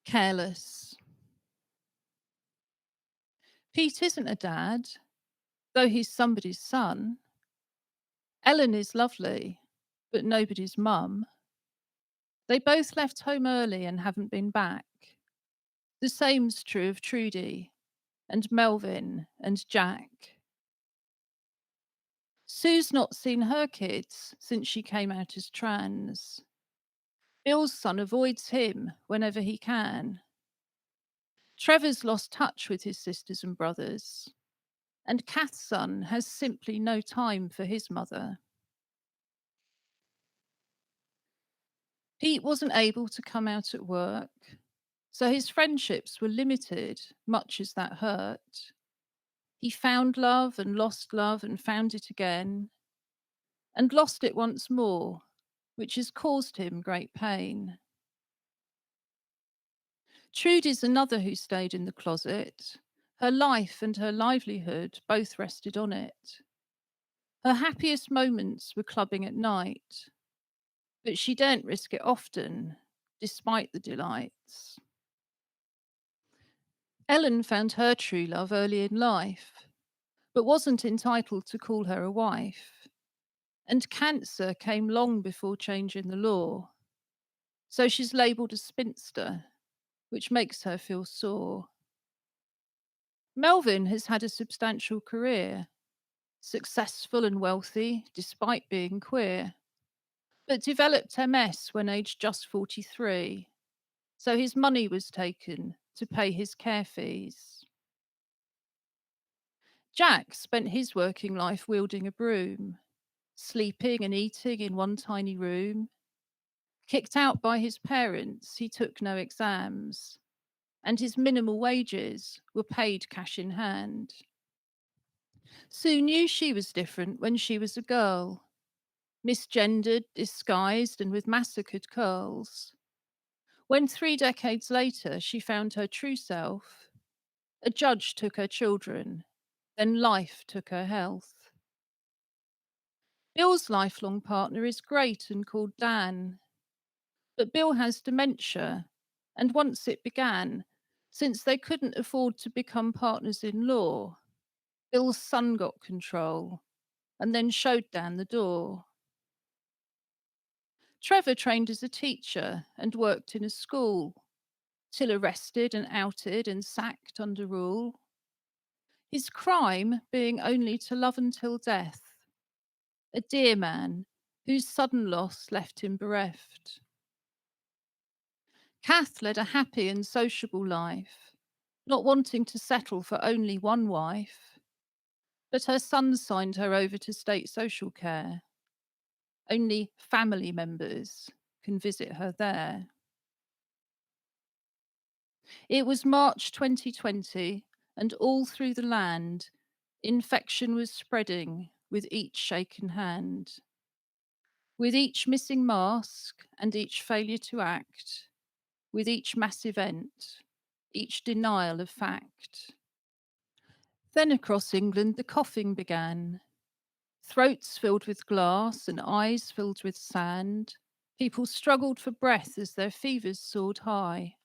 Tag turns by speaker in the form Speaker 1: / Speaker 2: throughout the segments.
Speaker 1: CareLess. Pete isn't a dad, though he's somebody's son. Ellen is lovely, but nobody's mum. They both left home early and haven't been back. The same's true of Trudy and Melvin and Jack. Sue's not seen her kids since she came out as trans. Bill's son avoids him whenever he can. Trevor's lost touch with his sisters and brothers. And Kath's son has simply no time for his mother. Pete wasn't able to come out at work, so his friendships were limited, much as that hurt. He found love and found it again, and lost it once more, which has caused him great pain. Trudy's another who stayed in the closet. Her life and her livelihood both rested on it. Her happiest moments were clubbing at night, but she daren't risk it often, despite the delights. Ellen found her true love early in life, but wasn't entitled to call her a wife. And cancer came long before change in the law, so she's labelled a spinster, which makes her feel sore. Melvin has had a substantial career, successful and wealthy despite being queer, but developed MS when aged just 43, so his money was taken to pay his care fees. Jack spent his working life wielding a broom, sleeping and eating in one tiny room. Kicked out by his parents, he took no exams, and his minimal wages were paid cash in hand. Sue knew she was different when she was a girl, misgendered, disguised, and with massacred curls. When 3 decades later she found her true self, a judge took her children, then life took her health. Bill's lifelong partner is great and called Dan, but Bill has dementia, and once it began, since they couldn't afford to become partners in law, Bill's son got control and then showed Dan the door. Trevor trained as a teacher and worked in a school, till arrested and outed and sacked under rule. His crime being only to love until death, a dear man whose sudden loss left him bereft. Kath led a happy and sociable life, not wanting to settle for only one wife, but her son signed her over to state social care. Only family members can visit her there. It was March 2020, and all through the land, infection was spreading with each shaken hand. With each missing mask and each failure to act, with each mass event, each denial of fact. Then across England the coughing began. Throats filled with glass and eyes filled with sand. People struggled for breath as their fevers soared high.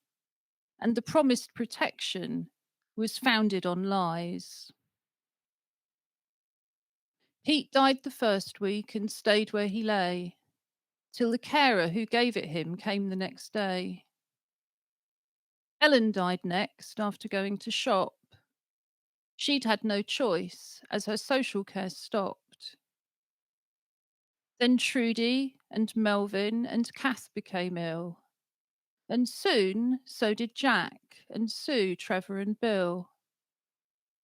Speaker 1: And the promised protection was founded on lies. Pete died the first week and stayed where he lay, till the carer who gave it him came the next day. Ellen died next after going to shop. She'd had no choice as her social care stopped. Then Trudy and Melvin and Kath became ill. And soon so did Jack and Sue, Trevor and Bill.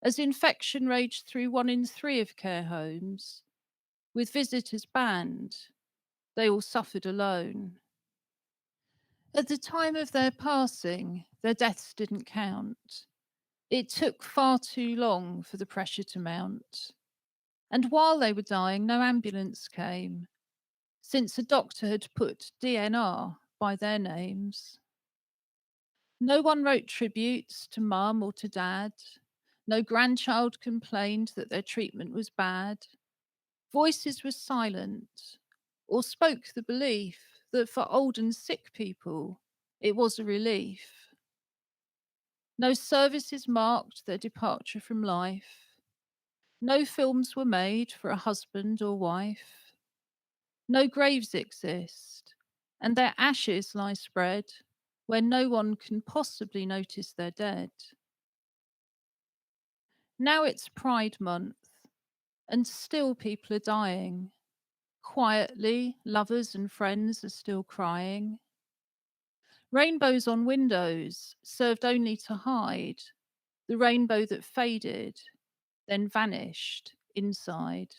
Speaker 1: As infection raged through 1 in 3 of care homes, with visitors banned, they all suffered alone. At the time of their passing, their deaths didn't count. It took far too long for the pressure to mount. And while they were dying, no ambulance came, since a doctor had put DNR by their names. No one wrote tributes to mum or to dad. No grandchild complained that their treatment was bad. Voices were silent or spoke the belief that for old and sick people, it was a relief. No services marked their departure from life. No films were made for a husband or wife. No graves exist, and their ashes lie spread where no one can possibly notice they're dead. Now it's Pride Month, and still people are dying. Quietly, lovers and friends are still crying. Rainbows on windows served only to hide the rainbow that faded, then vanished inside.